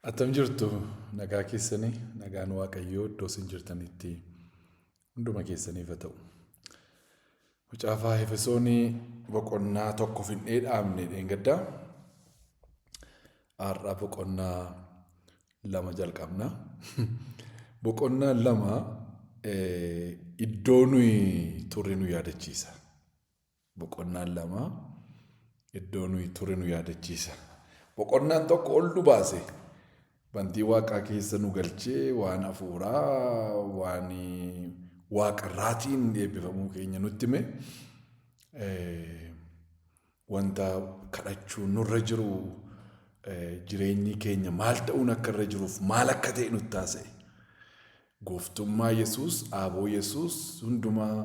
Attam jirtu nagaa keessanii nagaan waaqayyoo iddoo isin jirtanitti hunduma keessaniif haa ta'u. Mucaafaa Efesoonii boqonnaa tokko finnee dhaabne dheengaddaa har'a boqonnaa lama jalqabna. Boqonnaa lama iddoo nuyi turre nu yaadachiisa. Boqonnaan lama iddoo nuyi turre nu yaadachiisa. Boqonnaan tokko ol nu baase. Bantii waaqaa keessa nu galchee waan hafuuraa waan waaqarraatiin eebbifamuu keenya nutti hime wanta kadhachuu nurra jiru jireenyi keenya maal ta'uun akka irra jiruuf maal akka ta'e nutti taasise. Gooftummaa Yesuus, Aaboo Yesuus hundumaa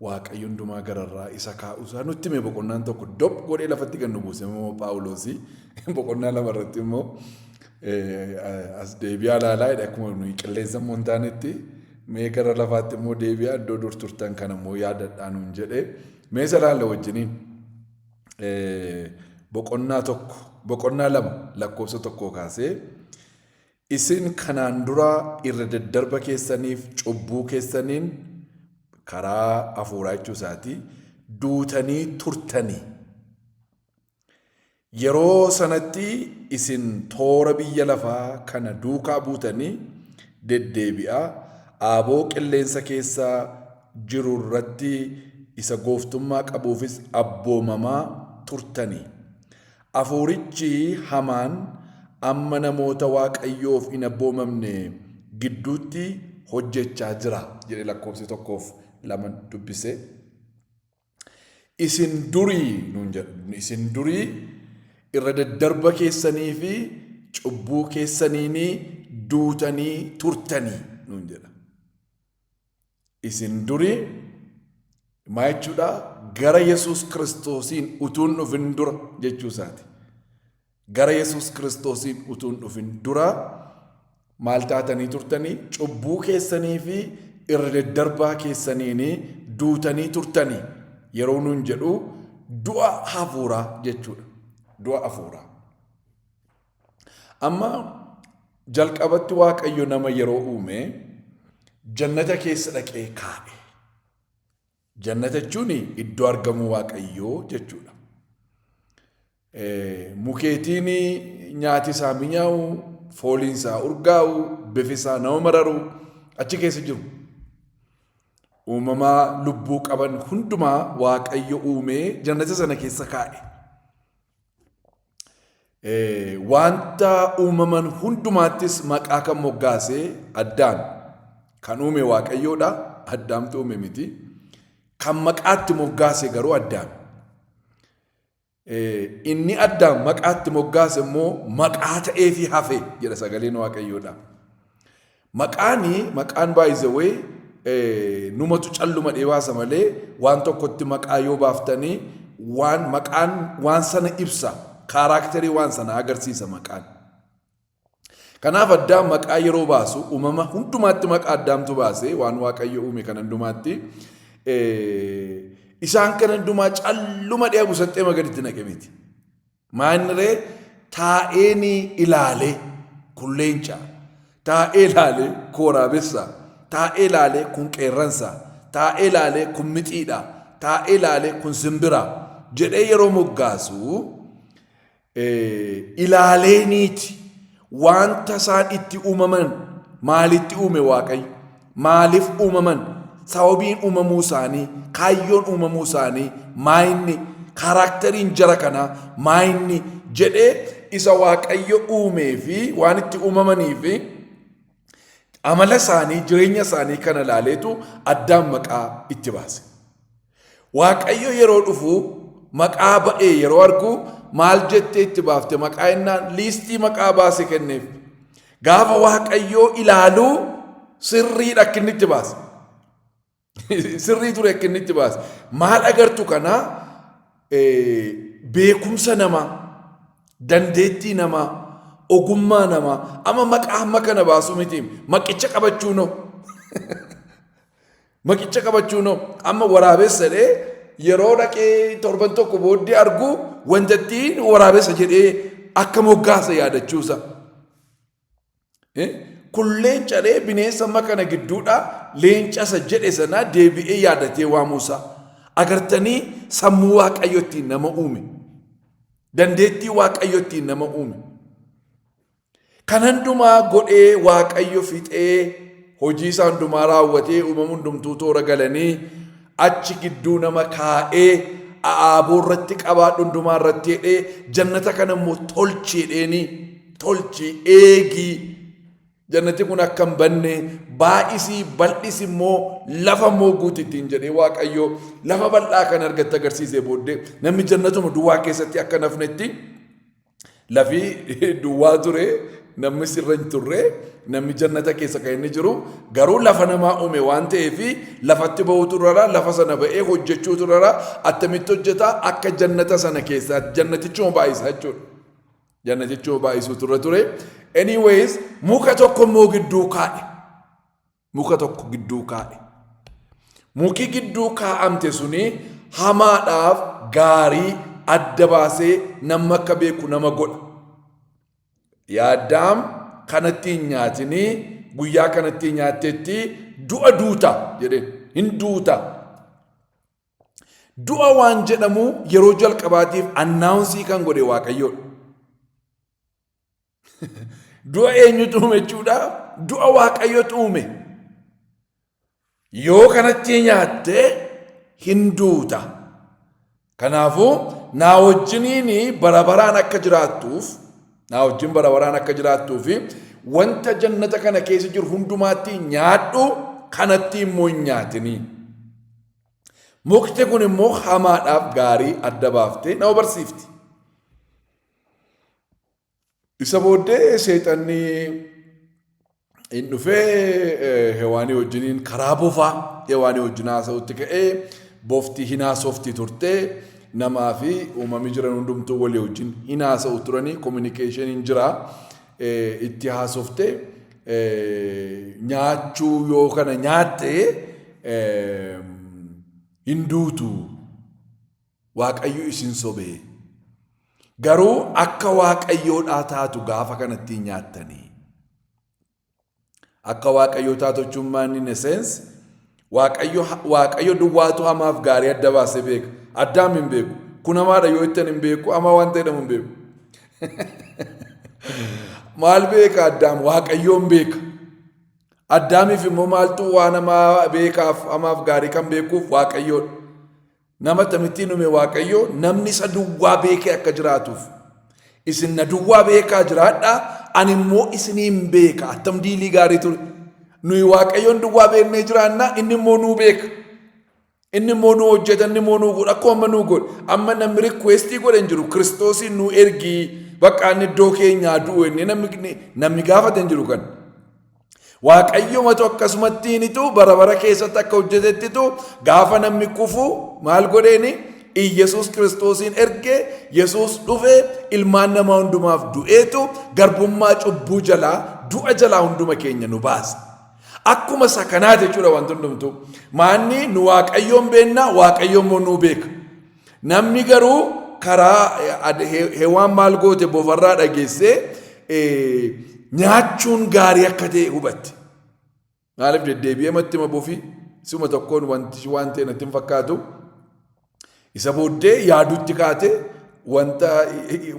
waaqayyo hundumaa gararraa isa kaa'uusaa nutti hime boqonnaan tokko dop godhee lafatti kan nu buuse immoo Phaawulosi boqonnaa lama irratti immoo as deebi'aa laalaa'edha akkuma nuyi qilleensa immoo hin taanetti mee gara lafaatti immoo deebi'aa iddoo dur turtan kan immoo yaadadhaa nuun jedhee mee isa laalla wajjiniin boqonnaa lama lakkoofsa tokkoo kaasee isin kanaan dura irra daddarba keessaniif cubbuu keessaniin karaa hafuuraa jechuu isaatii duutanii turtanii. Yeroo sanatti isin toora biyya lafaa kana duukaa buutanii deddeebi'aa aaboo qilleensa keessaa jiru irratti isa gooftummaa qabuufis abboomamaa turtanii. Hafuurichi hamaan amma namoota waaqayyoof hin abboomamne gidduutti hojjechaa jira jedhe lakkoofsi tokkoof lama dubbise. Isin durii irra daddarba keessanii fi cubbuu keessaniin duutanii turtanii nuun jedha. Isin durii maa jechuudha? Gara Yesuus Kiristoosiin utuun dhufin dura jechuu isaati. Gara Yesuus Kiristoosiin utuun dhufin dura maal taatanii turtanii? Cubbuu keessanii fi irra daddarbaa keessaniin duutanii turtanii. Yeroo nuun jedhu du'a hafuuraa jechuudha. Du'a hafuuraa. Amma jalqabatti waaqayyo nama yeroo uume jannata keessa dhaqee kaa'e. Jannata jechuun iddoo argamuu waaqayyoo jechuudha. Mukeetiin nyaati isaa mi'aawu, fooliin isaa urgaa'u, bifi isaa nama mararu achi keessa jiru. Uumamaa lubbuu qaban hundumaa waaqayyo uumee jannata sana keessa kaa'e. Wanta uumaman hundumaattis maqaa kan moggaase Addaam kan uume waaqayyoodha. Addaamtu uume miti. Kan maqaatti moggaase garuu Addaam. Inni Addaam maqaatti moggaase immoo maqaa ta'eefi hafe jedha sagaleen waaqayyoodha. Maqaan baay'isawee numatu calluma dheebaasa malee waan tokkotti maqaa yoo baaftanii maqaan waan sana ibsa. Kaaraakterii waan sana agarsiisa maqaan. Kanaaf Addaam maqaa yeroo baasu uumama hundumaatti maqaa Addaamtu baase waan waaqayyo uume kan hundumaatti isaan kan hundumaa calluma dheebu saxxee magariitti naqe miti. Maaniree taa'een ilaalee kun leenca, taa'ee ilaalee kun waraabessa, taa'ee ilaalee kun qeerransa, taa'ee ilaalee kun mixiidha, taa'ee ilaalee kun simbira jedhee yeroo moggaasu ilaaleeniiti wanta isaan itti uumaman maalitti uume waaqayyo? Maaliif uumaman? Sababiin uumamuu isaanii, kaayyoon uumamuu isaanii maayinni, kaaraakteriin jara kanaa maayinni jedhee isa waaqayyo uumee fi waan itti uumamanii fi amala isaanii, jireenya isaanii kana ilaaleetu Addaam maqaa itti baase. Waaqayyo yeroo dhufu maqaa ba'ee yeroo argu maal jettee itti baafte? Maqaa innaan liistii maqaa baase kenneef. Gaafa waaqayyoo ilaaluu sirriidha akka inni itti baase. Sirrii ture akka inni itti baase. Maal agartu kana? Beekumsa namaa, dandeettii namaa, ogummaa namaa. Amma maqaa hamma kana baasu miti. Maqicha qabachuu noo. Maqicha qabachuu noo. Amma waraabessadhee yeroo dhaqee torban tokko booddee argu wantattiin waraabessa jedhee akka moggaasa yaadachuusa. Kun leencadhee bineensa makana gidduudha leenca isa jedhe sana deebi'ee yaadatee waamuusaa. Agartanii sammuu Waaqayyootiin nama uume. Dandeettii Waaqayyootiin nama uume. Kan hundumaa godhee Waaqayyo fixee hojii isaa hundumaa raawwatee uumamu hundumtuu toora galanii achi gidduu nama kaa'ee aaboo irratti qabaadhu hundumaa irratti hidhee jannata kana immoo tolchi eegii. Jannati kun akka hin banne baay'isii bal'isi immoo lafa immoo guutittiin jedhee Waaqayyo lafa bal'aa kan argatte agarsiisee booddee namni jannatuma duwwaa keessatti akka nafnetti lafi duwwaa ture namni sirra hin turre namni jannata keessa kan inni jiru garuu lafa namaa uume waan ta'eef lafatti ba'uutu irra lafa sana ba'ee hojjechuutu irra attamitti hojjetaa akka jannata sana keessaa jannatichuma baay'isaa jechuudha. Jannatichuma baay'isuutu irra ture. Anyways, muka tokko immoo gidduu kaa'e. Muka tokko gidduu kaa'e. Muki gidduu kaa'amte suni hamaadhaaf gaarii adda baasee nama akka beeku nama godha. Yaadaam kanatti hin nyaatinii guyyaa kanatti hin nyaattetti du'a duuta jedheen hin duuta. Du'a waan jedhamu yeroo jalqabaatiif annaawunsii kan godhe Waaqayyoodha. Du'a eenyutu uume jechuudha? Du'a Waaqayyotu uume. Yoo kanatti nyaatte hin duuta. Kanaafuu naa wajjiniin bara baraan akka jiraattuuf naa wajjin bara baraan akka jiraattuuf wanta jannata kana keessa jiru hundumaatti nyaadhu kanatti immoo hin nyaatinii. Mukti kun immoo hamaadhaaf gaarii adda baaftee nama barsiifti. Isa booddee seexanni hin dhufee Hewaanii wajjiniin karaa bofaa Hewaanii wajjin haasa'utti ka'ee bofti hin haasofti turtee namaa fi uumamni jiran hundumtuu walii wajjin hin haasa'u turanii communication jira itti haasofte nyaachuu yoo kana nyaatte hin duutu Waaqayyo isin sobee. Garuu akka Waaqayyoodhaa taatu gaafa kanatti nyaattanii. Akka Waaqayyoo taatu jechuun in a sense Waaqayyo duwwaatu hamaaf gaarii adda baasee beeka. Addaam hin beeku. Kun hamaadha yoo ittiin hin beeku hamaa waan ta'edhamu hin beeku. Maal beeka Addaam? Waaqayyoon beeka. Addaamiif immoo maaltu waan hamaa beekaaf hamaaf gaarii kan beekuuf Waaqayyoodha. Nama tamittiin uume Waaqayyo namni isa duwwaa beekee akka jiraatuuf. Isin na duwwaa beekaa jiraadhaa ani immoo isiniin beeka. Attam diilii gaarii ture. Nuyi Waaqayyoon duwwaa beeknee jiraannaa inni immoo nuu beeka. Inni immoo nuu hojjeta inni immoo nuu godha akkuma nuu godha. Amma namni rikweestii godhan jiru Kiristoosiin nuu ergii bakka inni iddoo keenyaa du'u inni namni gaafatan jiru kan. Waaqayyo matu akkasumattiinitu bara bara keessatti akka hojjetettitu gaafa namni kufu maal godheeni Iyesuus Kiristoosiin ergee Yesuus dhufee ilmaan namaa hundumaaf du'eetu garbummaa cubbuu jalaa du'a jalaa hunduma keenya nu baase. Akkuma isa kanaati jechuudha wanti hundumtu. Maanni nu Waaqayyoon beennaa Waaqayyoon immoo nuu beeka. Namni garuu karaa Hewaan maal goote bofarraa dhageessee nyaachuun gaarii akka ta'e hubatte. Maaliif deddeebi'ee mattima bofii suma tokkoon waan ta'e natti hin fakkaatu. Isa booddee yaadutti kaate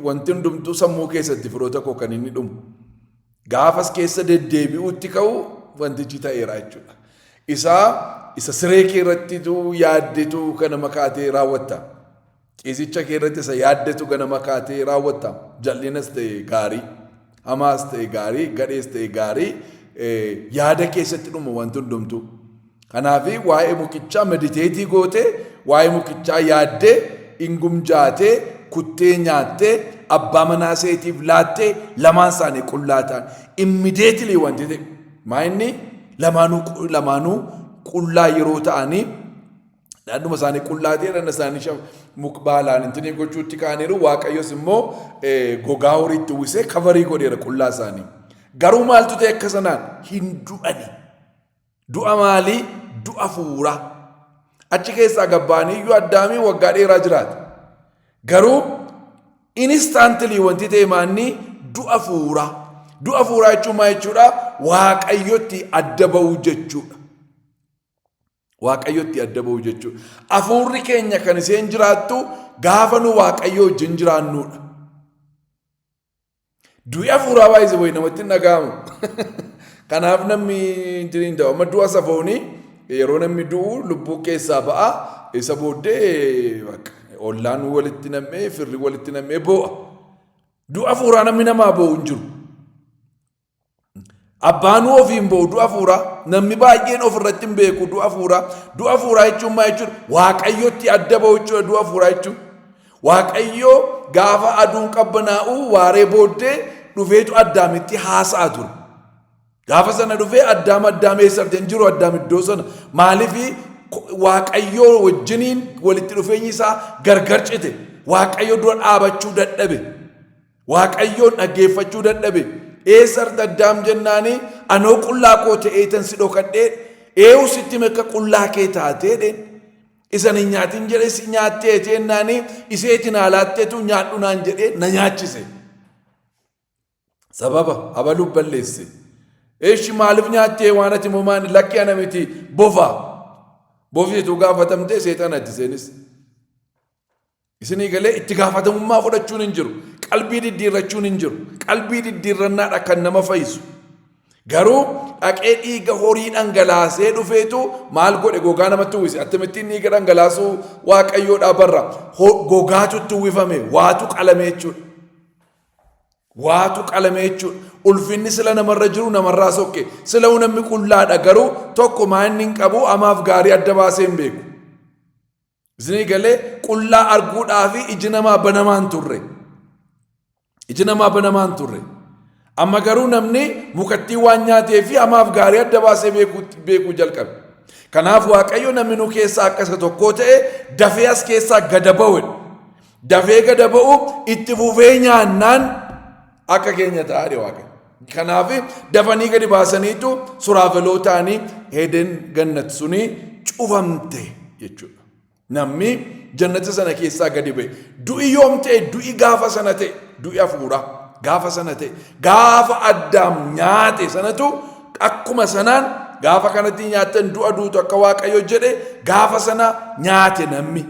wanti hundumtuu sammuu keessatti firoota koo kan inni dhumu. Gaafas keessa deddeebi'utti ka'u wantichi ta'eera jechuudha. Isa siree kee irrattitu yaaddetu kana makaatee raawwatta. Ciisicha kee irratti isa yaaddetu kana makaatee raawwatta. Jallinas ta'e gaarii. Hamaas ta'e gaarii, gadhees ta'e gaarii yaada keessatti dhuma wanti hundumtu. Kanaaf waa'ee mukichaa mediteetii gootee waa'ee mukichaa yaaddee ingumjaatee kuttee nyaattee abbaa manaa seetiif laattee lamaan isaanii qullaa ta'an immediately wanti ta'e maayinni lamaanuu qullaa yeroo ta'anii dhaadhuma isaanii qullaa ta'e dhanna isaanii mukbaalaan intini gochuutti kaaniiru Waaqayyos immoo gogaa horiitti uwwisee kavarii godheera qullaa isaanii. Garuu maaltu ta'e akka sanaan hin du'ani. Du'a maalii? Du'a fuuraa. Achi keessaa gabbaanii iyyuu Addaamii waggaa dheeraa jiraata. Garuu instantly wanti ta'e maanni du'a fuuraa. Du'a hafuuraa jechuun maal jechuudha? Waaqayyotti adda ba'uu jechuudha. Waaqayyotti adda ba'uu jechuudha. Hafuurri keenya kan isheen jiraattu gaafa nu Waaqayyoo wajjin jiraannudha. Du'i hafuuraa baay'ee boyi namatti hin dhaga'amu. Kanaaf namni hin ta'u. Amma du'a safoonii yeroo namni du'u lubbuu keessaa ba'a. Isa booddee ollaan walitti nam'ee firri walitti nam'ee boo'a. Du'a hafuuraa namni namaa boo'u hin jiru. Abbaan ofiin boo'u du'a hafuuraa. Namni baay'een ofirratti hin beeku du'a hafuuraa. Du'a hafuuraa jechuun maal jechuudha? Waaqayyotti adda ba'u jechuudha du'a hafuuraa jechuudha. Waaqayyoo gaafa aduun qabbanaa'u waaree booddee dhufeetu Addaamitti haasa'a ture. Gaafa sana dhufee Addaam eessatti hin jiru Addaam iddoo sana. Maaliif Waaqayyoo wajjiniin walitti dhufeenyi isaa gargar cite. Waaqayyoo dura dhaabachuu dadhabe. Waaqayyoon dhaggeeffachuu dadhabe. Eessatti Addaam jennaanii anoo qullaa koo ta'eetan si dhokadhee eewu sitti mekka qullaa kee taateedheen. Isan hin nyaatin jedhee si nyaattee jennaanii iseetiin haalaatteetu nyaadhu naan jedhee na nyaachise. Sababa abaluu balleesse. Eeshi maaliif nyaattee waan ati moomaan lakkii ana miti bofa. Bofyeetu gaafatamtee seexana itti seenis. Isinii galee itti gaafatamummaa fudhachuun hin jiru. Qalbii diddiirrachuun hin jiru. Qalbii diddiirrannaadha kan nama fayyisu. Garuu dhaqee dhiiga horii dhangalaasee dhufeetu maal godhe gogaa namatti uwwise. Akkamittiin dhiiga dhangalaasuu Waaqayyoodhaa barra. Gogaatu itti uwwifame waatu qalame jechuudha. Waatu qalame jechuudha. Ulfinni sila namarra jiru namarraa sokke. Sila namni qullaadha garuu tokko maanni hin qabu amaaf gaarii adda baasee hin beeku. Isinii galee qullaa arguudhaafi iji namaa banamaan turre. Iji namaa banamaan turre. Amma garuu namni mukattii waan nyaatee fi amaaf gaarii adda baasee beekuu jalqabe. Kanaaf Waaqayyo namni nu keessaa akkasa tokkoo ta'e dafee as keessaa gada ba'u. Dafee gada ba'u itti fufee nyaannaan akka keenya ta'aa Waaqayyo. Kanaaf dafanii gadi baasaniitu suraafeloo ta'anii Eden gannat suni cufamte jechuudha. Namni jannata sana keessaa gadi ba'e. Du'i yoom ta'e du'i gaafa sana ta'e du'i hafuuraa. Gaafa sana ta'e gaafa Addaam nyaate sanatu akkuma sanaan gaafa kanatti nyaatan du'a duutu akka Waaqayyo jedhe gaafa sana nyaate namni.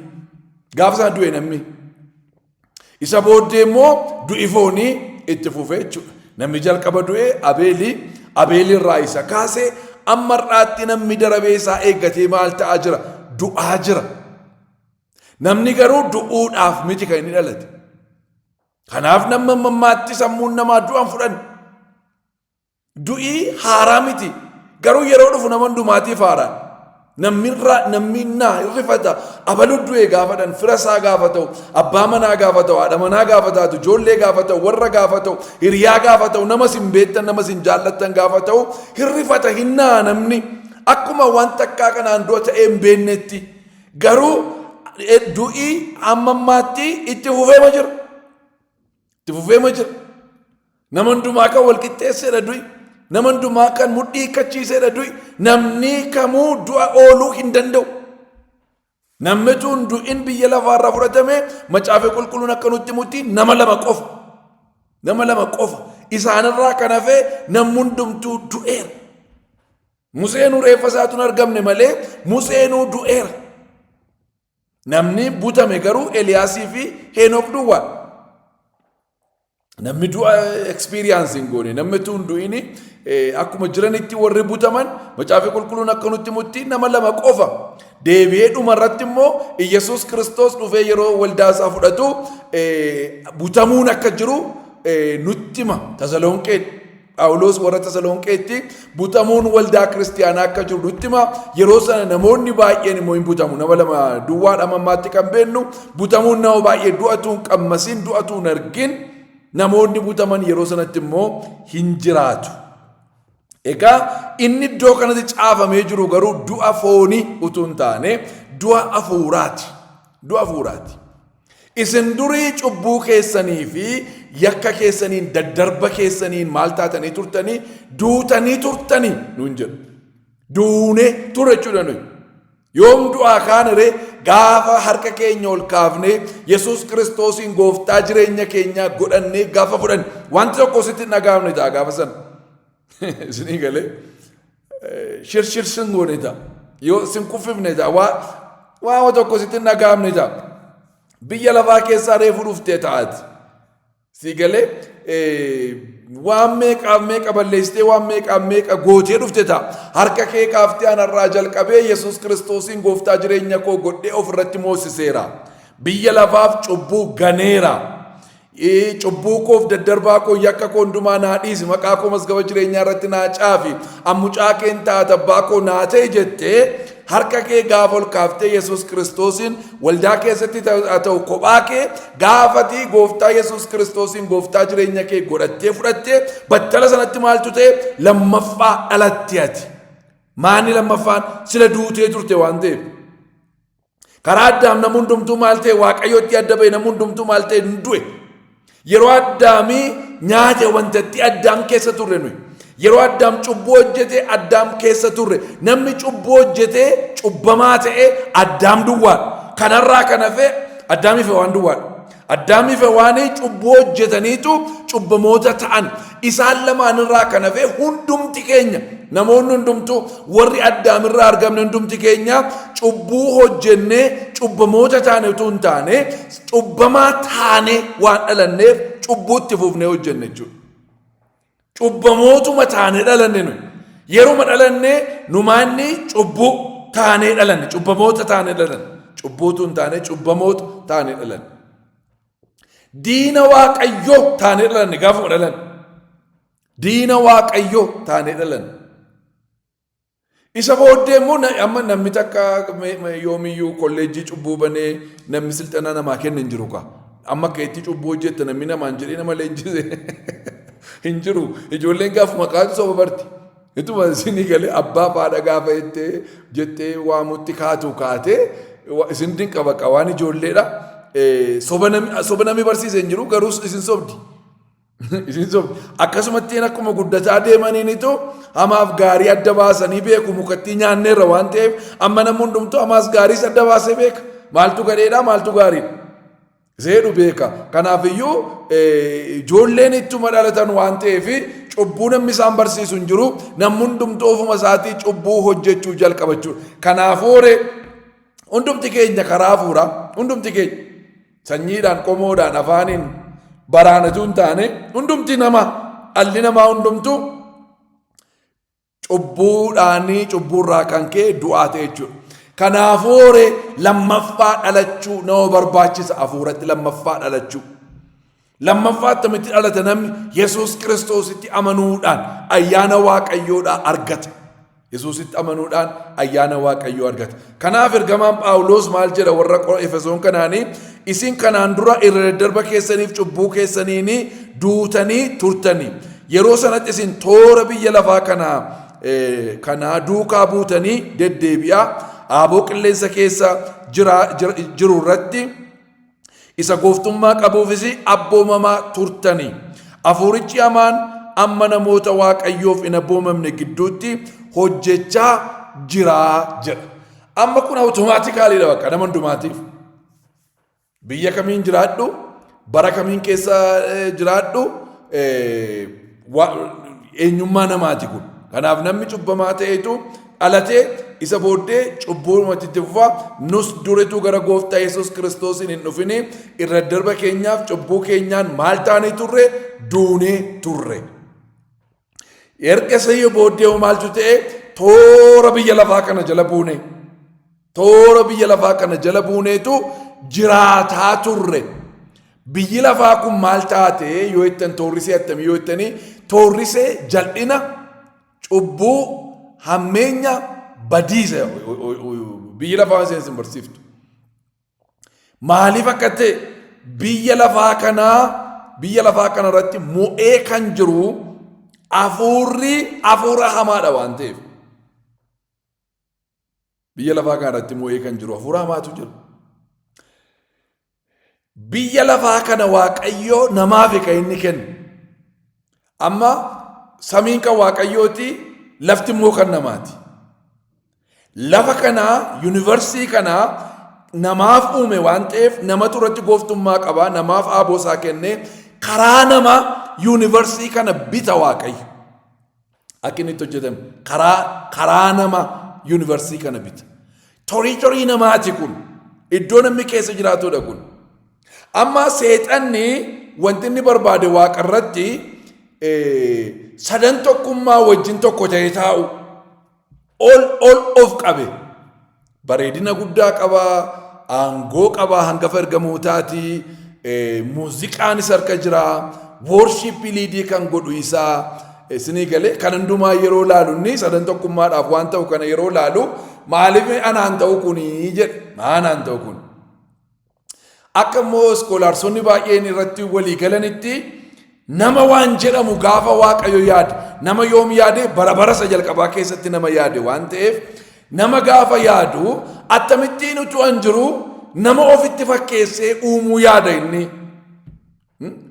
Gaafa sana du'e namni. Isa booddee immoo du'i foonii itti fufee jechuudha. Namni jalqaba du'e Abeelirraa isa kaasee amma har'aatti namni darabee isaa eeggatee maal ta'aa jira? Du'aa jira. Namni garuu du'uudhaaf miti kan inni dhalate. Kanaaf nama mammaatti sammuun namaa du'an fudhan. Du'i haaraa miti. Garuu yeroo dhufu nama hundumaatiif haaraa. Namni naa irrifata. Abaluu du'e gaafatan fira isaa gaafa ta'u, abbaa manaa gaafa ta'u, haadha manaa gaafa taatu, ijoollee gaafa ta'u, warra gaafa ta'u, hiriyaa gaafa ta'u, nama sin beektan, nama sin jaallattan gaafa ta'u, hirrifata hinnaa namni akkuma waan takkaa kanaan du'a ta'ee hin beeknetti. Garuu du'i ammammaatti itti fufeema jira. Itti fufeema jira. Nama hundumaa kan wal qixxeesseedha du'i. Nama hundumaa kan mudhii hiikkachiiseedha du'i. Namni kamuu du'a ooluu hin danda'u. Namni tun du'in biyya lafaarraa fudhatame macaafa qulqulluun akka nutti himutti nama lama qofa. Nama lama qofa. Isaanirraa kan hafe namni hundumtuu du'eera. Museenuu reeffa isaatu hin argamne malee Museenuu du'eera. Namni butame garuu Eliyaasii fi Henook duwwaa. Namni du'a experience hin goone namni tun du'ini akkuma jiranitti warri butaman macaafa qulqulluun akka nutti himutti nama lama qofa. Deebi'ee dhumarratti immoo Iyesuus Kiristoos dhufee yeroo waldaa isaa fudhatu butamuun akka jiru nutti hima. Tasalonqee Phaawulos warra Tasalonqeetti butamuun waldaa kiristiyaanaa akka jiru nutti hima. Yeroo sana namoonni baay'een immoo hin butamu. Nama lama duwwaadha mammaatti kan beennu butamuun nama baay'ee du'atuun qammasiin du'atuun argin. Namoonni butaman yeroo sanatti immoo hin jiraatu. Egaa inni iddoo kanatti caafamee jiru garuu du'a foonii utuu hin taane du'a hafuuraati. Du'a hafuuraati. Isin durii cubbuu keessanii fi yakka keessaniin daddarba keessaniin maal taatanii turtanii duutanii turtanii nuun jedhu. Duunee ture jechuudha nuyi. Yoom du'aa kaaniree gaafa harka keenya ol kaafnee Yesuus Kiristoosiin gooftaa jireenya keenyaa godhannee gaafa fudhanne wanti tokko sitti dhagahamne ta'a gaafa sana. Isinii galee shirshir sin goone ta'a. Yoo sin kuffifne ta'a waa tokko sitti dhagahamne ta'a. Biyya lafaa keessaa reefu dhuftee ta'aati. Si galee waan meeqa balleessitee waan meeqa gootee dhufte ta'a. Harka kee kaaftee anarraa jalqabee Yesuus Kiristoosiin gooftaa jireenya koo godhee ofirratti moosiseera. Biyya lafaaf cubbuu ganeera. Cubbuu koof daddarbaa koo yakka koo hundumaa naa dhiisi. Maqaa koo masgaba jireenyaa irratti naa caafi. Ammucaa keen taata abbaa koo naa ta'e jettee harka kee gaafa ol kaaftee Yesuus Kiristoosiin waldaa keessatti ta'u kophaa kee gaafatii gooftaa Yesuus Kiristoosiin gooftaa jireenya kee godhattee fudhattee battala sanatti maaltu ta'e lammaffaa dhalatte ati. Maani lammaffaan sila duutee turte waan ta'eef. Karaa Addaam namni hundumtuu maal ta'e Waaqayyootti adda ba'e namni hundumtuu maal ta'e hin du'e. Yeroo Addaamii nyaate wantatti Addaam keessa turre nuyi. Yeroo Addaam cubbuu hojjete Addaam keessa turre. Namni cubbuu hojjete cubbamaa ta'e Addaam duwwaadha. Kanarraa kan hafe Addaamiif waan duwwaadha. Addaamiif waan cubbuu hojjetaniitu cubbamoota ta'an. Isaan lamaanirraa kan hafe hundumti keenya namoonni hundumtuu warri Addaamirraa argamne hundumti keenya cubbuu hojjennee cubbamoota taane utuu hin taane cubbamaa taane waan dhalanneef cubbuutti fufnee hojjenne jechuudha. Cubbamootuma taanee dhalanne nuyi. Yeruma dhalanne numaanni cubbuu taanee dhalanne. Cubbamoota taanee dhalanne. Cubbuutu hin taane cubbamoota taanee dhalanne. Diina Waaqayyoo taanee dhalanne gaafuma dhalanne. Diina Waaqayyoo taanee dhalanne. Isa booddee immoo amma namni takka yoomiyyuu kolleejjii cubbuu banee namni silxana namaa kenna hin jiru kaa. Amma akka itti cubbuu hojjetta namni namaan jedhee nama leenjise. Hin jiru. Ijoolleen gaafa maqaan soba barti. Ituma isinii galee abbaa faadha gaafa jettee waamutti kaatee isin dinqa baqa waan ijoolleedha. Soba namni barsiise hin jiru garuu isin sobdi. Isin sobdi. Akkasumatti akkuma guddataa deemaniinitu hamaaf gaarii adda baasanii beeku mukattii nyaanneerra waan ta'eef amma namni hundumtuu hamaas gaariis adda baasee beeka. Maaltu gadheedha maaltu gaariidha. Seedhu beeka. Kanaafiyyuu ijoolleen ittuma dhalatan waan ta'eef cubbuu namni isaan barsiisu hin jiru. Namni hundumtuu ofuma isaatii cubbuu hojjechuu jalqaba jechuudha. Kanaafuu hundumti keenya karaa hafuuraa hundumti keenya sanyiidhaan qomoodhaan afaaniin baraanatu hin taane hundumti dhalli namaa hundumtuu cubbuurraa kan ka'e du'aa ta'e jechuudha. Kanaafuu lammaffaa dhalachuu nama barbaachisa hafuuratti lammaffaa dhalachuu. Lammaffaa attamitti dhalata namni Yesuus Kiristoositti amanuudhaan ayyaana Waaqayyoodhaa argata. Yesuusitti amanuudhaan ayyaana Waaqayyoo argata. Kanaaf ergamaan Phaawulos maal jedha warra Efesoon kanaanii isin kanaan dura irra daddarba keessaniif cubbuu keessaniini duutanii turtanii. Yeroo sanatti isin toora biyya lafaa kanaa duukaa buutanii deddeebi'aa. Aaboo qilleensa keessa jiru irratti isa gooftummaa qabuufis abboomamaa turtanii. Hafuurichi hamaan amma namoota Waaqayyoof hin abboomamne gidduutti hojjechaa jiraa jedha. Amma kun awutomaatikaaliidha bakka nama hundumaatiif. Biyya kamiin jiraadhu, bara kamiin keessa jiraadhu eenyummaa namaati kun. Kanaaf namni cubbamaa ta'etu dhalatee isa booddee cubbuumatti fufaa nus duritu gara gooftaa Yesuus Kiristoosiin hin dhufini irra darba keenyaaf cubbuu keenyaan maal taanee turre duunee turre. Erga sayyoo booddee maaltu ta'e toora biyya lafaa kana jala buune. Toora biyya lafaa kana jala buuneetu jiraataa turre. Biyyi lafaa kun maal taate yoo ittan toorrisee attamii yoo ittanii toorrisee jal'ina cubbuu hammeenya badiisa biyyi lafaa seensi hin barsiiftu. Maaliif akka ta'e biyya lafaa kana irratti mo'ee kan jiru hafuura hamaadha waan ta'eef. Biyya lafaa kana irratti mo'ee kan jiru hafuura hamaatu jira. Biyya lafaa kana Waaqayyoo namaaf kan inni kennu. Amma samiin kan Waaqayyooti. Lafti immoo kan namaati. Lafa kanaa yuunivarsiitii kanaa namaaf uume waan ta'eef namatu irratti gooftummaa qaba. Namaaf aaboo isaa kennee karaa nama yuunivarsii kana bita Waaqayyo. Akka inni itti hojjetame karaa nama yuunivarsii kana bita. Torii namaati kun. Iddoo namni keessa jiraatudha kun. Amma seexanni wanti inni barbaade Waaqa irratti sadan tokkummaa wajjin tokko ta'ee taa'u ol of qabe. Bareedina guddaa qaba, aangoo qaba, hangafa ergamootaati, muuziqaanis harka jira, worshippii liidii kan godhu isaa isinii galee kan hundumaa yeroo laalu inni sadan tokkummaadhaaf waan ta'u kana yeroo laalu maaliif anaan ta'u kunii jedhe. Anaan ta'u kun akka immoo iskoolaarsonni baay'een irratti walii galanitti nama waan jedhamu gaafa Waaqayyo yaade nama yoom yaade bara isa jalqabaa keessatti nama yaade waan ta'eef nama gaafa yaadu attamittiin utuu an jiru nama ofitti fakkeessee uumuu yaada inni.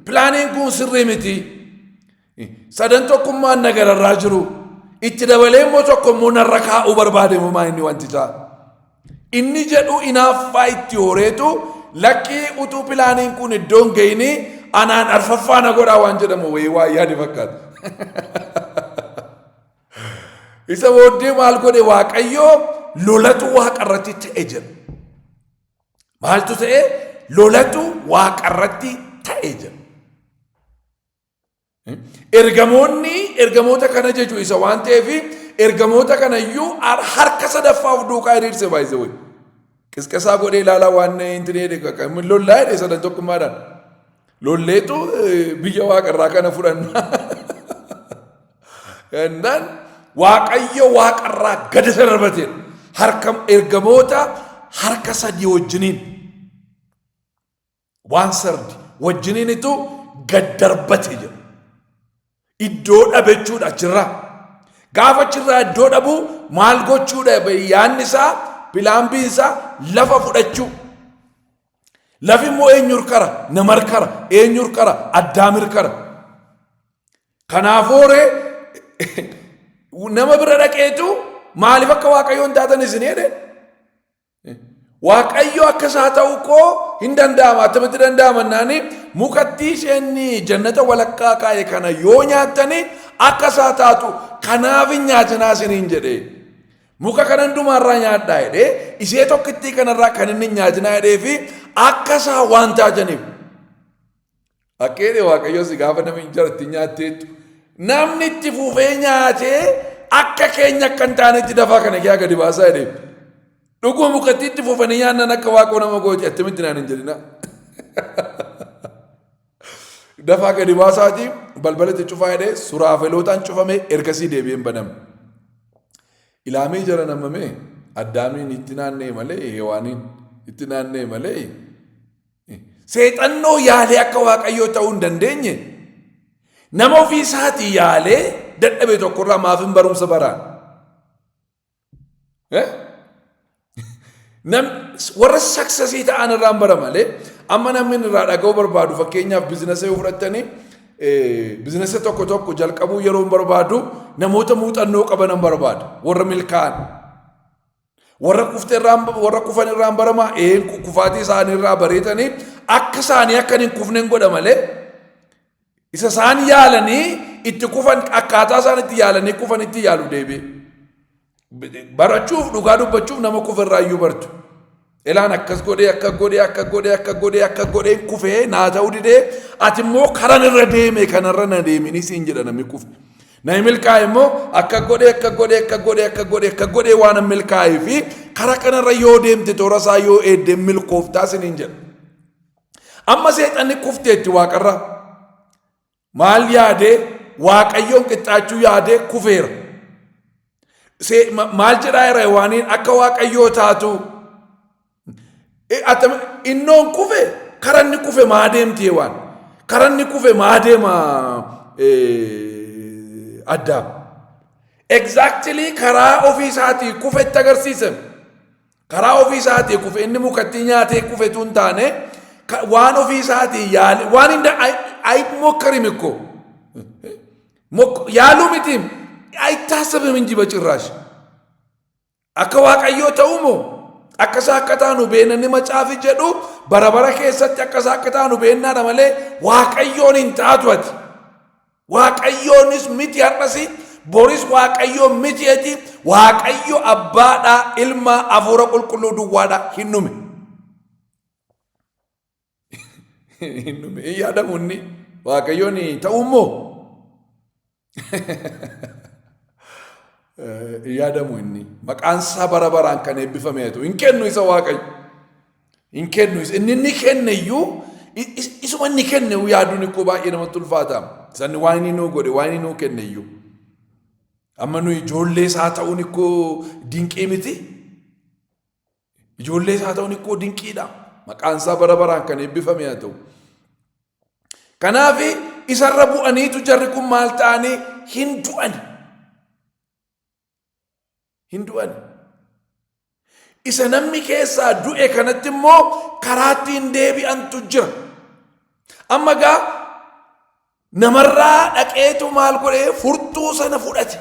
Pilaaniin kun sirrii miti. Sadan tokkummaan nagararraa jiru itti dabalee immoo tokko immoo narra kaa'uu barbaade maa inni wanti ta'a. Inni jedhu inaaffaa itti horeetu lakkii utuu pilaaniin kun iddoon ga'ini anaan arfaffaana godhaa waan jedhamu wayii waa yaade fakkaata. Isa booddee maal godhe Waaqayyo lolatu Waaqa irratti ta'e jedha. Maaltu ta'e? Lolatu Waaqa irratti ta'e jedha. Ergamoota kana jechuun isa waan ta'eef ergamoota kana iyyuu harka sadaffaaf duukaa hiriirse baay'ise wayi. Qisqasaa godhee ilaalaa waan inni jedhe lollaa jedhe sadan tokkummaadhaan. Lolleetu biyya Waaqa irraa kana fudhanna. Innaan Waaqayyo Waaqa irraa gadi isa darbate harka ergamoota harka sadii wajjiniin waan sardi wajjiniinitu gad darbate jedha. Iddoo dhabechuudha achirraa. Gaafa achirraa iddoo dhabu maal gochuudha yaanni isaa pilaambii isaa lafa fudhachuu. Lafi immoo eenyur kara namar kara eenyur kara addaamir kara. Kanaafooree nama bira dhaqeetu maaliif akka Waaqayyoon taatan isin jedhe? Waaqayyo akka isaa ta'u koo hin danda'ama. Attamitti danda'ama naani mukatti isheen jannata walakkaa kaa'e kana yoo nyaattani akka isaa taatu kanaaf hin nyaatinaa isiniin jedhe. Muka kana hundumaarraa nyaadhaa jedhee ishee tokkittii kanarraa kan inni hin nyaatinaa jedhee fi akka isaa waan taataniif. Akkeedhe Waaqayyo si gaafa namni jaratti nyaatteettu namni itti fufee nyaatee akka keenya akka hin taanetti dafaa kana kee gadi baasaa jedhee. Dhuguma mukatti itti fufanii nyaannan akka Waaqoo nama gooti attamitti naan hin jedhina. Dafaa gadi baasaati balbalatti cufaa jedhee suraafelootaan cufamee ergasii deebi'een baname. Ilaamee jara namame addaamiin itti naannee malee hewaaniin itti naannee malee seexannoo yaalee akka Waaqayyoo ta'uu hin dandeenye nama ofii isaatii yaalee dadhabe tokkorraa maaf hin barumsa baraan. Warra saksasii ta'an irraan bara malee amma namni irraa dhaga'uu barbaadu fakkeenyaaf biizinasa yoo fudhattanii biizinasa tokko jalqabuu yeroo barbaadu namoota muuxannoo qaban barbaada. Warra milkaa'an warra kufan irraan baramaa kufaatii isaanii irraa bareetanii akka isaanii akka hin kufneen godha malee isa isaan yaalanii itti kufan akkaataa isaan itti yaalanii kufan itti yaalu deebi'e. Barachuuf dhugaa dubbachuuf nama kufarraa iyyuu bartu. Elaan akkas godhee kufee naa ta'uu didee ati immoo karan irra deeme kanarra na deemini siin jedha namni kufe. Namni milkaa'e immoo akka godhee waan milkaa'ee fi kara kanarra yoo deemte toora isaa yoo eeddee milkooftaa siniin jedha. Amma seexanni kufteetti Waaqarra maal yaadee Waaqayyoon qixxaachuu yaadee kufeera. Maal jedhaa irra waaniin akka Waaqayyoo taatu innoon kufe karanni kufe maa deemtee waan karanni kufe maa deema addaam. Exactly karaa ofii isaatii kufetti agarsiisan. Karaa ofii isaatii kufe inni mukatti nyaatee kufe tun taane waan ofii isaatii yaale waan inni ayimokkarimikko yaaluu mitiim. አይታሰብም እንጂ በጭራሽ akka Waaqayyoo ta'umoo Akkasaa akka taanu beennani macaafi jedhu bara keessatti akkasaa akka taanu beennaadha malee Waaqayyoon hin taatu ati. Waaqayyoonis miti har'asi boris Waaqayyoon miti ati. Waaqayyo abbaadha ilma hafuura qulqulluu duwwaadha hin dhume. Hin dhume hin yaadamu inni Waaqayyoon ta'ummoo. Yaadamu inni maqaan isaa bara baraan kan eebbifame haa ta'u hin kennu isa Waaqayyo hin kennu isa inni kenne iyyuu isuma inni kenne yaaduun ikkoo baay'ee namatti ulfaata. Sanni waan inni nuu godhe waan inni nuu kenne iyyuu amma nuyi ijoollee isaa ta'uun ikkoo dinqii miti. Ijoollee isaa ta'uun ikkoo dinqiidha. Maqaan isaa bara baraan kan eebbifame haa ta'u. Kanaaf isarra bu'aniitu jarri kun maal ta'anii hin du'ani. Hin du'ani. Isa namni keessaa du'e kanatti immoo karaatti hin deebi'antu jira. Amma gaa namarraa dhaqeetu maal godhee furtuu sana fudhate.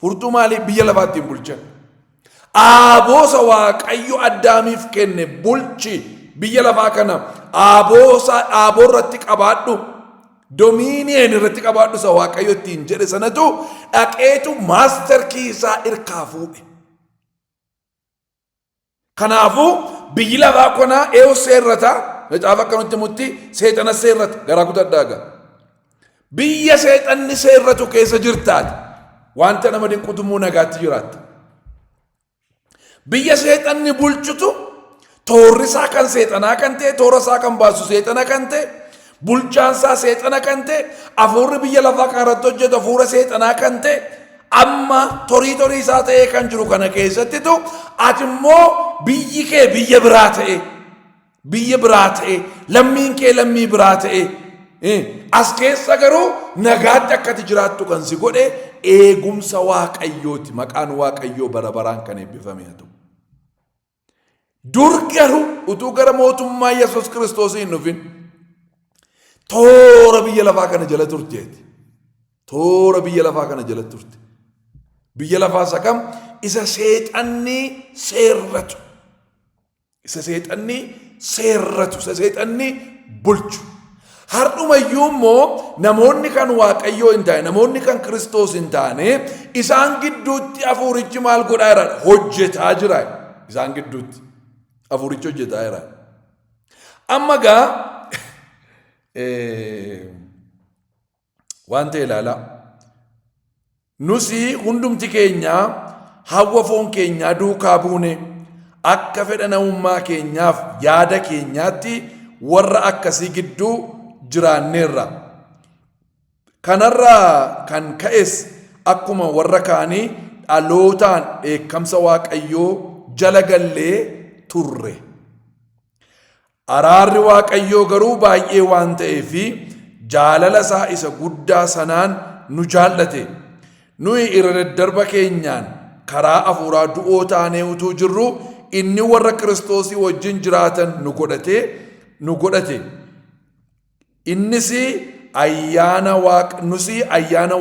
Furtuu maalii biyya lafaatti hin bulchan. Aaboosa Waaqayyo Addaamiif kenne bulchi biyya lafaa kana aaboo irratti qabaadhu. Domiiniyeen irratti qabaadhu isa Waaqayyo ittiin jedhe sanatu dhaqeetu maaster kiisaa irkaa fuudhe. Kanaafuu biyyi lafaa kanaa eewu seerrata. Macaafa akkanutti mutti seexana seerrata garaa kutadhaaga. Biyya seexanni seerratu keessa jirtaati. Wanta nama dinqutumuu nagaatti jiraatta. Biyya seexanni bulchutu toorrisaa kan seexanaa kan ta'e toorrasaa kan baasu seexana kan ta'e bulchaansaa seexana kan ta'e hafuurri biyya lafaa kanarratti hojjetu hafuura seexanaa kan ta'e amma torii isaa ta'ee kan jiru kana keessattitu ati immoo biyyi kee biyya biraa ta'e lammiin kee lammii biraa ta'e as keessa garuu nagaatti akkati jiraattu kan si godhe eegumsa Waaqayyooti. Maqaan Waaqayyoo bara baraan kan eebbifame haa ta'u. Dur garuu utuu gara mootummaa Yesuus Kiristoos hin dhufin toora biyya lafaa kana jala turteeti. Toora biyya lafaa kana jala turte. Biyya lafaa isa kam? Isa seexanni seerratu. Isa seexanni seerratu. Isa seexanni bulchu. Har'umayyuu immoo namoonni kan Waaqayyoo hin taane namoonni kan Kiristoos hin taane isaan gidduutti hafuurichi maal godhaa jira? Hojjetaa jira. Isaan gidduutti hafuurichi hojjetaa jira. Amma gaa waan ta'e ilaalaa. Nusi hundumti keenya hawwa foon keenyaa duukaa buune akka fedha namummaa keenyaaf yaada keenyaatti warra akkasii gidduu jiraanneerra. Kanarraa kan ka'es akkuma warra kaanii dhalootaan dheekkamsa Waaqayyoo jala gallee turre. Araarri Waaqayyoo garuu baay'ee waan ta'eef jaalala isaa isa guddaa sanaan nu jaallate. Nuyi irra daddarba keenyaan karaa hafuuraa du'oo taanee utuu jirru inni warra Kiristoosii wajjin jiraatan nu godhate. Innis ayyaana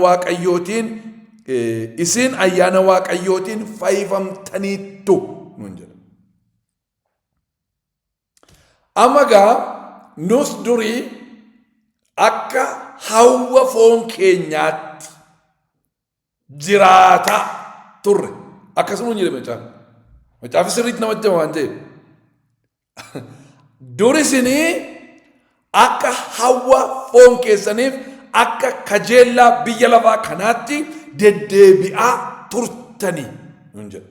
Waaqayyootiin isin ayyaana Waaqayyootiin fayyifamtaniittu nun jedha. Amma gaa nus durii akka hawwa foon keenyaatti jiraata turre. Akkasuma jedhe macaafa. Macaafi sirriitti namatti hima waan ta'eef. Dur isinii akka hawwa foon keessaniif akka kajeellaa biyya lafaa kanaatti deddeebi'aa turtanii nun jedha.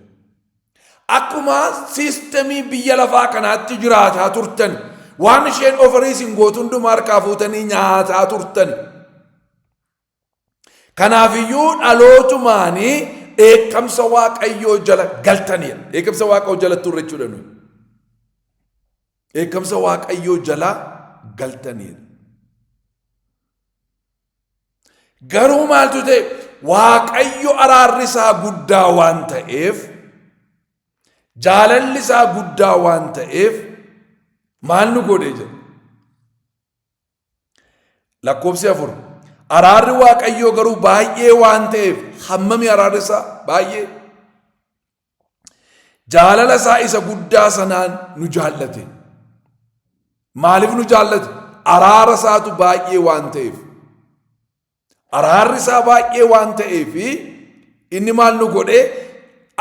Akkuma siistemii biyya lafaa kanaatti jiraataa turtan waan isheen ofirii isin gootu hundumaa harkaa fuutanii nyaataa turtan. Kanaafiyyuu dhalootumaanii dheekkamsa Waaqayyoo jala galtanidha. Dheekkamsa Waaqayyoo jala turre jechuudha nuyi. Dheekkamsa Waaqayyoo jala galtanidha. Garuu maaltu ta'e Waaqayyo araarri isaa guddaa waan ta'eef jaalalli isaa guddaa waan ta'eef maal nu godhe jedha. Lakkoobsi 4. Araarri Waaqayyoo garuu baay'ee waan ta'eef hammami araarri isaa baay'ee. jaalala isaa isa guddaa sanaan nu jaallate. Maaliif nu jaallate? Araara isaatu baay'ee waan ta'eef. Araarri isaa baay'ee waan ta'eef inni maal nu godhee?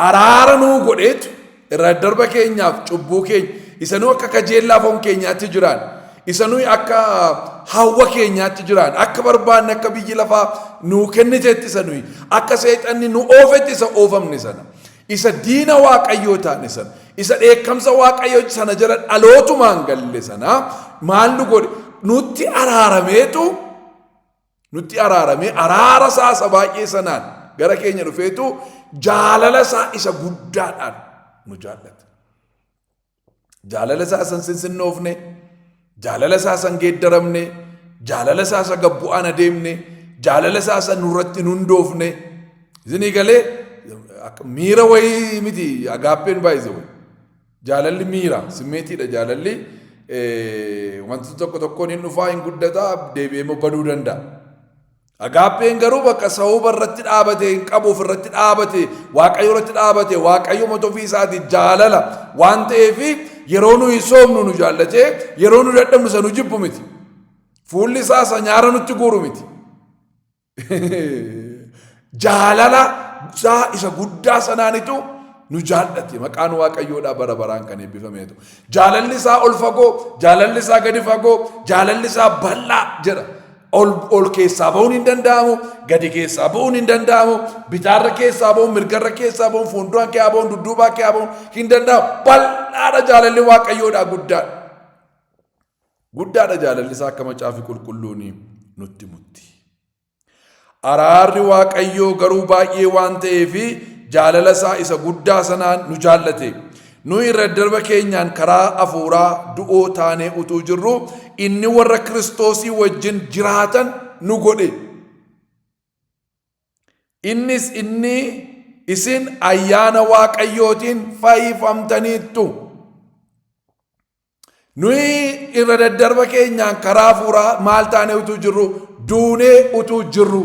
Araara nu godheetu irra darba keenyaaf cubbuu keenya isa nu akka kajeellaa foon keenyaatti jiraan, isa nu akka hawwa keenyaatti jiraan, akka barbaanne akka biyyi lafaa nu kenniteetti isa nuyi akka seexanni nu oofetti isa oofamne sana, isa diina waaqayyoo taane sana, isa dheekkamsa waaqayyoo sana jala dhalootumaan galle sana maal nu godhe? Nutti araaramee araara isaa baay'ee sanaan gara keenya dhufeetu jaalala isaa isa guddaadhaan nu jaallate. Jaalala isaa san sinsinnoofne, jaalala isaa san geeddaramne, jaalala isaa san gabbu'aan adeemne, jaalala isaa san nurratti hundoofne. Isinii galee miira wayii miti agaappeen baay'ise wayi. Jaalalli miira simmeetiidha. Jaalalli wanti tokkoon hin dhufaa hin guddataa deebi'ee baduu danda'a. Agaappeen garuu bakka sababa irratti dhaabate, hin qabuuf irratti dhaabate, waaqayyo irratti dhaabate, waaqayyo mata ofii isaati jaalala waan ta'eef yeroo nuyi soomnu nu jaallatee, yeroo nu dadhabnu isa nu jibbu miti. Fuulli isaa isa nyaara nutti guuru miti. Jaalala isaa isa guddaa sanaanitu nu jaallate. Maqaan waaqayyoodhaa bara baraan kan eebbifameetu. Jaalalli isaa ol fagoo, jaalalli isaa gadi fagoo, jaalalli isaa bal'aa jedha. Ol keessaa ba'uun hin danda'amu, gadi keessaa ba'uun hin danda'amu, bitaarra keessaa ba'uun, mirgarra keessaa ba'uun, fuuldura kee ba'uun, dudduubaa kee ba'uun hin danda'amu. Bal'aadha jaalalli waaqayyoodhaa guddaadha. Guddaadha jaalalli isaa akka macaafi qulqulluun nutti mutti. Araarri waaqayyoo garuu baay'ee waan ta'eef jaalala isaa isa guddaa sanaan nu jaallate. Nuyi irra darba keenyaan karaa hafuuraa du'oo taanee utuu jirru inni warra Kiristoosii wajjin jiraatan nu godhe. Innis inni isin ayyaana waaqayyootiin fayyifamtaniittu. Nuyi irra daddarba keenyaan karaa hafuuraa maal taanee utuu jirru? Duunee utuu jirru.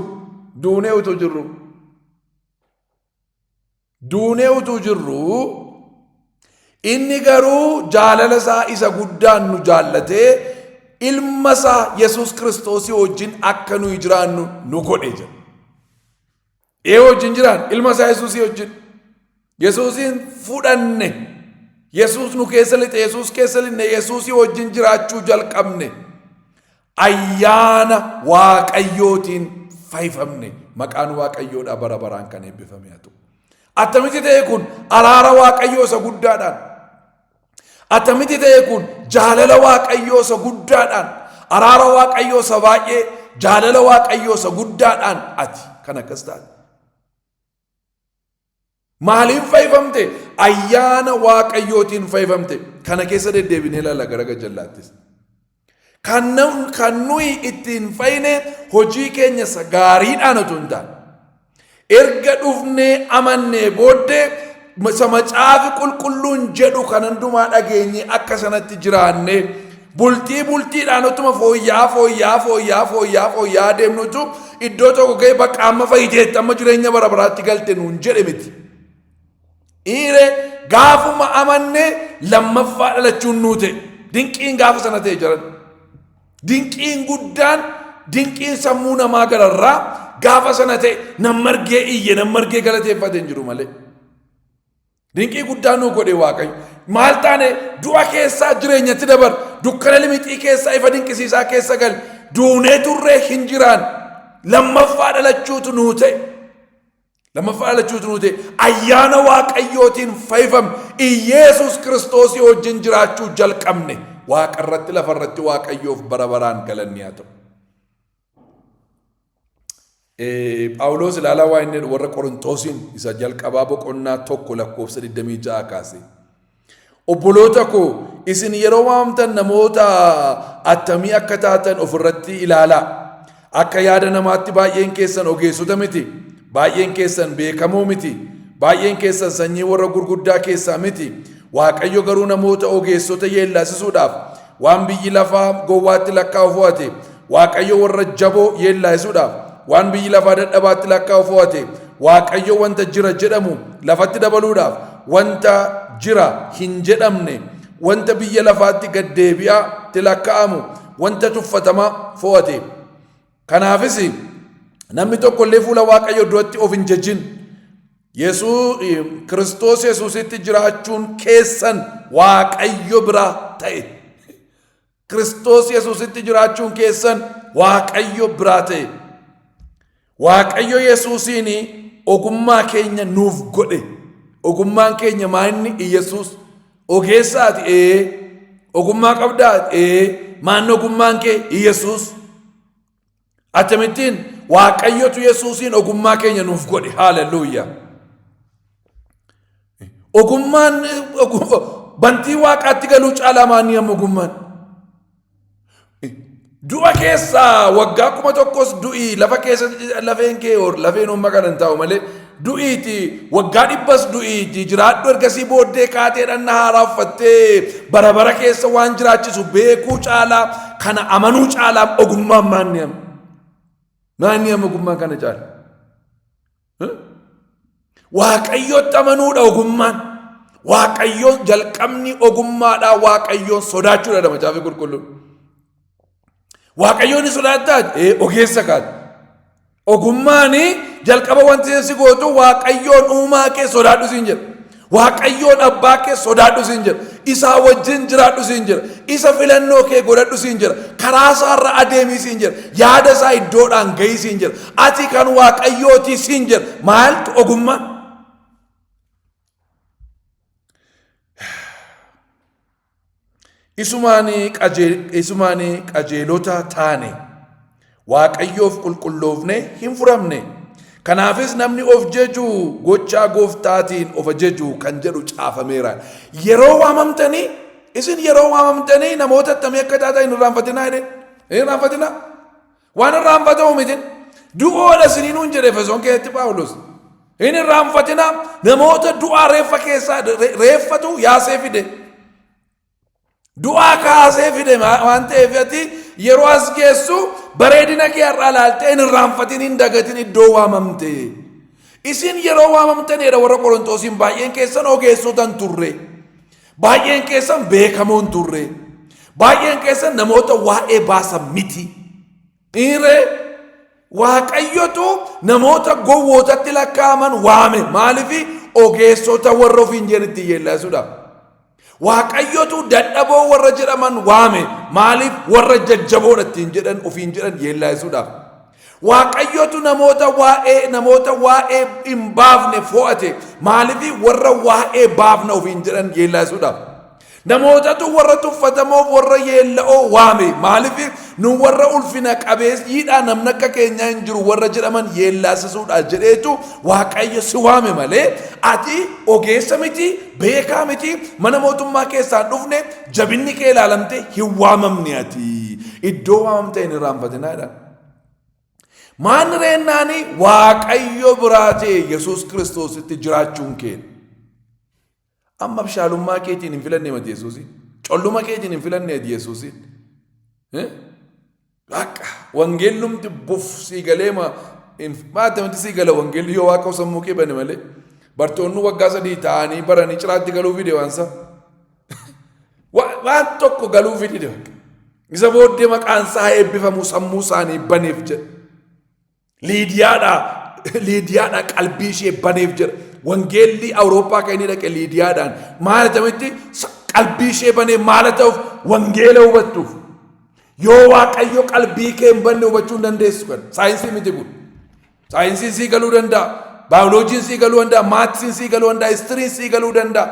Duunee utuu jirru. Inni garuu jaalala isaa isa guddaan nu jaallatee ilma isaa Yesuus Kiristoosii wajjin akka nuyi jiraannu nu godhe jira. Wajjin jiraan ilma isaa Yesuusii wajjin. Yesuusiin fudhanne. Yesuus nu keessa lixe, Yesuus keessa linne, Yesuusii wajjin jiraachuu jalqabne. Ayyaana waaqayyootiin fayyifamne. Maqaan waaqayyoodhaa bara baraan kan eebbifame haa ta'u. Attamitti ta'e kun araara waaqayyoo isa guddaadhaan. Attamitti ta'e kun jaalala waaqayyoo isa guddaadhaan. Araara waaqayyoo isa baay'ee, jaalala waaqayyoo isa guddaadhaan ati kan akkas taate. Maaliin fayyifamte? Ayyaana waaqayyootiin fayyifamte. Kana keessa deddeebinee ilaalla gara jallaattis. Kan nuyi ittiin fayyine hojii keenya isa gaariidhaan otoo hin taane. Erga dhufnee amannee booddee isa macaafi qulqulluun jedhu kan hundumaa dhageenye akka sanatti jiraanne bultiidhaan otuma fooyyaa deemnutu iddoo tokko ga'e bakka amma fayyiteetti amma jireenya bara baraatti galte nuun jedhe miti. Gaafuma amannee lammaffaa dhalachuun nuu ta'e. Dinqiin gaafa sana ta'e jiran. Dinqiin guddaan, dinqiin sammuu namaa gararraa gaafa sana ta'e nam margee iyye, nam margee galateeffate hin jiru malee. Dinqii guddaa nuu godhe Waaqayyo. Maal taane du'a keessaa jireenyatti dabar, dukkana limixii keessaa ifa dinqisiisaa keessa gal, duunee turree hin jiraan. Lammaffaa dhalachuutu nuu ta'e. Ayyaana waaqayyootiin fayyifamne. Yesuus Kiristoosii wajjin jiraachuu jalqabne. Waaqa irratti lafa irratti waaqayyoof bara baraan galanni haa ta'u. Phaawulos ilaalaa waa inni warra Qorontoosiin isa jalqabaa boqonnaa 1:26 kaase. Obboloota koo isin yeroo waamtan namoota attamii akka taatan ofirratti ilaalaa. Akka yaada namaatti baay'een keessan ogeessota miti. Baay'een keessan beekamoo miti. Baay'een keessan sanyii warra gurguddaa keessaa miti. Waaqayyo garuu namoota ogeessota yeellaasisuudhaaf waan biyyi lafaa gowwaatti lakkaa'u fo'ate. Waaqayyo warra jaboo yeellaasisuudhaaf waan biyyi lafaa dadhabaatti lakkaa'u fo'ate. Waaqayyo wanta jira jedhamu lafatti dabaluudhaaf wanta jira hin jedhamne wanta biyya lafaatti gaddeebi'aa tilakka'amu wanta tuffatama fo'ate. Kanaafis namni tokko illee fuula Waaqayyo duratti of hin jajin. Kiristoos Yesuusitti jiraachuun keessan Waaqayyo bira ta'e. Kiristoos Yesuusitti jiraachuun keessan Waaqayyo bira ta'e. Waaqayyo Yesuusiin ogummaa keenya nuuf godhe. Ogummaan keenya maanni Yesuus ogeessaati ogummaa qabdaati maanni ogummaan kee Yesuus. Atamittiin Waaqayyotu Yesuusiin ogummaa keenya nuuf godhe. Hallelujah. Ogummaan bantii Waaqaatti galuu caalaa maanni amma ogummaan. Du'a keessaa waggaa 1,000 du'ii lafa keessa lafeen kee lafeen umma kan hin taa'u malee du'iiti waggaa 100 du'iiti jiraadhu ergasii booddee kaateedhaan na haaraa uffattee bara keessa waan jiraachisu beekuu caalaa kana amanuu caalaa ogummaan maanni amma. Maanni amma ogummaan kana caala. Waaqayyotti amanuudha ogummaan. Waaqayyoon jalqabni ogummaadha. Waaqayyoon sodaachuudha Macaafa Qulqulluun. Waaqayyoon sodaataa ogeessa kaati. Ogummaani jalqaba wanti si gootu Waaqayyoon uumaa kee sodaadhu siin jedha. Waaqayyoon abbaa kee sodaadhu siin jedha. Isaa wajjin jiraadhu siin jedha. Isa filannoo kee godhadhu siin jedha. Karaa isaarra adeemii siin jedha. Yaada isaa iddoodhaan gahii siin jedha. Ati kan Waaqayyooti siin jedha. Maaltu ogummaa? Isumaanii qajeelota taane Waaqayyoof qulqulloofne hin furamne. Kanaafis namni of jaju gochaa gooftaatiin of jaju kan jedhu caafameera. Yeroo waamamtanii isin yeroo waamamtanii namoota attamii akka taatan hin irraanfatinaa jedhe. Hin irraanfatinaa. Waan irraanfatamu miti. Du'oodha isiniin jedhe Efesoon keessatti Phaawulos. Hin irraanfatinaa namoota du'aa reeffa keessaa reeffatu yaasee fide. Du'aa kaasee fide waan ta'eef ati yeroo as geessu bareedina kee har'aa laaltee hin irraanfatin hin dagatin iddoo waamamte. Isin yeroo waamamtanidha warra Qorontosiin baay'een keessan ogeessotan turre. Baay'een keessan beekamoon turre. Baay'een keessan namoota waa'ee baasan miti. Waaqayyotu namoota gowwootatti lakkaa'aman waame. Maaliif ogeessota warra ofiin jedhanitti yeellaasuudhaaf. Waaqayyotu dadhaboo warra jedhaman waame. Maaliif warra jajjaboodha ittiin jedhan ofiin jedhan yeellaasuudhaaf. Waaqayyotu namoota waa'ee hin baafne fo'ate. Maaliif warra waa'ee baafna ofiin jedhan yeellaasuudhaaf. Namootatu warra tuffatamoof warra yeella'oo waame. Maaliif nu warra ulfina qabeeyyiidha namni akka keenyaa hin jiru warra jedhaman yeellaasisuudhaaf jedheetu Waaqayyo si waame malee ati ogeessa miti beekaa miti mana mootummaa keessaa dhufne jabinni kee ilaalamte hin waamamne ati iddoo waamamte hin irraanfatinaadha. Maan reennaani Waaqayyo biraa ta'e Yesuus Kiristoositti jiraachuun kee. Amma bishaalummaa keetiin hin filanne mati Yesuusi. Colluma keetiin hin filanne Yesuusi. Akka wangeellumti buf siigaleema maatamti siigala wangeelli yoo Waaqa sammuu kee bane malee bartoonni waggaa 3 ta'anii baranii ciraatti galuu fide waansa. Waan tokko galuu fide. Isa booddee maqaan isaa eebbifamu sammuu isaanii baneef jedha. Liidiyaadha qalbii ishee baneef jedha. Wangeelli Awurooppaa kan inni dhaqe Liidiyaadhaan maal ta'utti qalbii ishee banee maal ta'uuf wangeela hubattuuf. Yoo Waaqayyo qalbii kee hin banne hubachuu hin dandeessu kan saayinsii miti kun. Saayinsiin sii galuu danda'a. Baayoloojiin sii galuu danda'a. Maatsiin sii galuu danda'a. Histiriin sii galuu danda'a.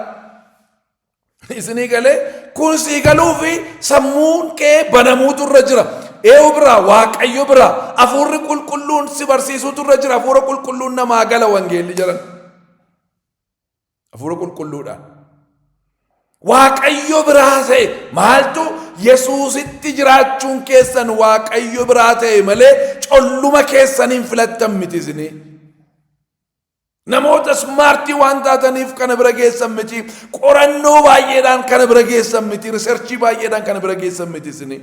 Isinii galee kun sii galuu fi sammuun kee banamuutu irra jira. Eewu biraa Waaqayyo biraa hafuurri qulqulluun si barsiisuutu irra jira. Hafuura qulqulluun namaa gala wangeelli jedhan. Hafuura qulqulluudhaan. Waaqayyo biraa ta'e maaltu Yesuusitti jiraachuun keessan Waaqayyo biraa ta'e malee colluma keessaniin filattan miti isinii. Namoota smaartii waan taataniif kana bira geessan miti. Qorannoo baay'eedhaan kana bira geessan miti. Riserchii baay'eedhaan kana bira geessan miti isinii.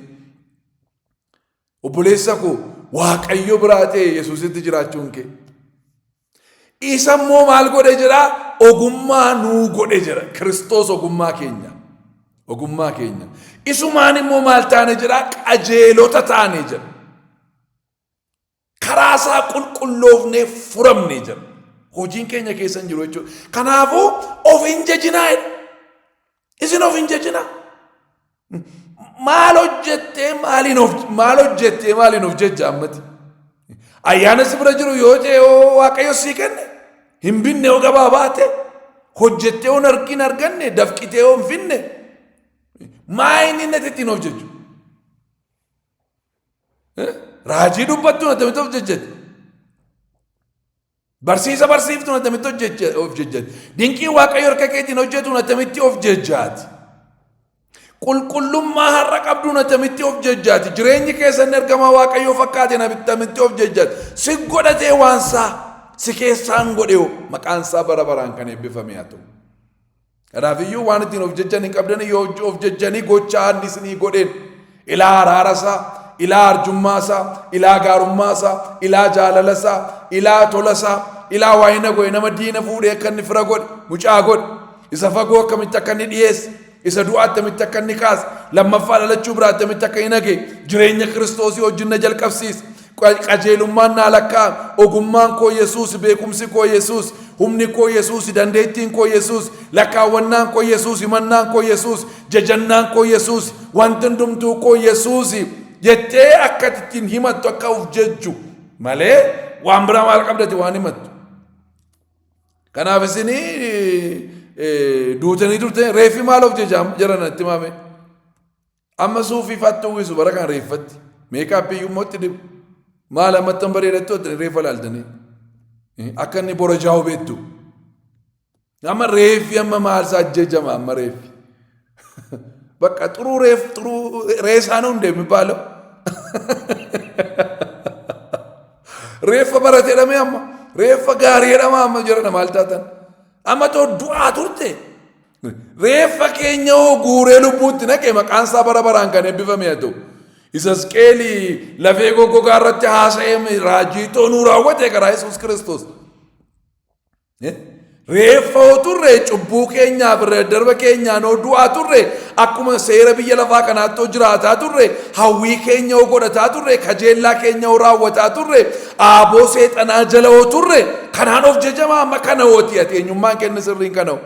Obboleessa koo Waaqayyo biraa ta'e Yesuusitti jiraachuun kee. Isa immoo maal godhe jira? Ogummaa nuu godhe jira. Kiristoos ogummaa keenya. Ogummaa keenya. Isumaan immoo maal taane jira? Qajeelota taane jira. Karaa isaa qulqulloofnee furamne jira. Hojiin keenya keessan jiru jechuudha. Kanaafuu of hin jajinaa. Isin of hin jajinaa. Maal hojjettee maaliin of jajja ammati? Ayyaana si bira jiru yoo ta'e Waaqayyo sii kenne hin binne yoo gabaa baate hojjettee yoo hin arganne dafqitee yoo hin finne maa inni ittiin of jajju? Raajii dubbattu na tamitti of jajjate. Barsiisa barsiiftu na tamitti of jajjate. Dinqii Waaqayyo harka keetiin hojjetu na tamitti of jajjaati. Qulqullummaa har'a qabdu na tamitti of jajjaati. Jireenyi keessan ergamaa Waaqayyoo fakkaate na tamitti of jajjaati. Si godhatee waansaa si keessaan godhee maqaan isaa bara baraan kan eebbifame haa ta'u. Kanaafiyyuu waan ittiin of jajjan hin qabdan yoo of jajjanii gochaa inni isinii godheen ilaa araarasaa, ilaa arjummaasaa, ilaa gaarummaasaa, ilaa jaalalasaa, ilaa tolasaa, ilaa waayina godhe nama diina fuudhee akka inni fira godhe, mucaa godhe, isa fagoo akkamitti akka inni dhiyeesse, isa du'aa akkamitti akka inni kaase, lammaffaa dhalachuu biraa akkamitti akka inni hage, jireenya Kiristoosii wajjin na jalqabsiise. Qajeelummaan naa lakkaa'ame, ogummaan koo Yesuus, beekumsi koo Yesuus, humni koo Yesuus, dandeettiin koo Yesuus, lakkaawwannaan koo Yesuus, himannaan koo Yesuus, jajannaan koo Yesuus, wanti hundumtuu koo Yesuus jettee akka ittiin himattu akka of jajju malee waan biraa maal qabdati waan himattu. Kanaaf isinii duutanii turte reeffi maal of jajaa jiran itti maame. Amma suufii faatti uwwisu bara kan reeffatti. Meekaappii iyyuu itti dibu. Maal ammattan bareedattu reeffa laaltanii. Akka inni bora jaa'u beektu. Amma reeffi amma maal isaa ajjejama amma reeffi. Bakka xuruu reesaan hunde የሚባለው reeffa barate jedhame amma reeffa gaarii jedhama amma jira maal taatan amma too du'aa turte reeffa keenya guuree lubbuutti naqe maqaan isaa bara baraan kan eebbifame haa ta'u. Isas qeelii lafee goggogaa irratti haasa'ee raajii toonuu raawwate karaa Yesuus Kiristoos. Reeffa turre cubbuu keenyaaf darba keenyaan du'aa turre akkuma seera biyya lafaa kanaatti jiraataa turre hawwii keenya godhataa turre kajeellaa keenya raawwataa turre aaboo seexanaa jala turre kanaan of jajama amma kana hooti ati eenyummaan kenna sirriin kana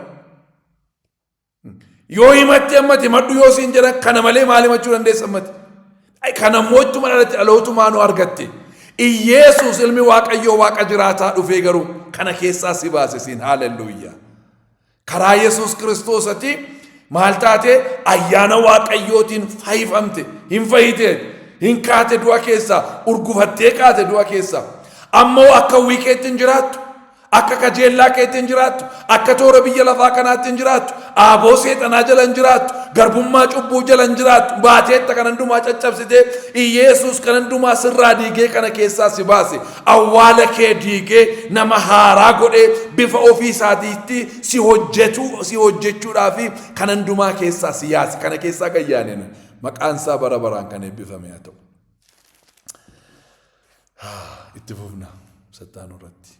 yoo himatti ammati maddu yoo siin jedhan kana malee maal himachuu dandeessa ammati kana mootummaa dhalatti dhalootumaa nu argatte. Yesus ilmi Waaqayyoo Waaqa jiraataa dhufee garuu kana keessaa si baase siin haaleluyyaa. Karaa Yesuus Kiristoosatti maal taate ayyaana Waaqayyootiin fayyifamte hin fayyite hin kaate du'a keessaa urgufattee kaate du'a keessaa ammoo akka wiikeettiin jiraattu akka kajeellaa keettiin jiraattu akka toora biyya lafaa kanaattiin jiraattu aaboo seexanaa jalan jiraattu garbummaa cubbuu jalan jiraattu baateetta kan hundumaa caccabsitee Yesuus kan hundumaa sirraa diigee kana keessaa si baase awwaala kee diigee nama haaraa godhee bifa ofii isaatiitti si hojjechuudhaaf kan hundumaa keessaa si yaase kana keessaa gayyaaneen maqaan isaa bara baraan kan eebbifame haa ta'u. Itti fufna sattaanuu irratti.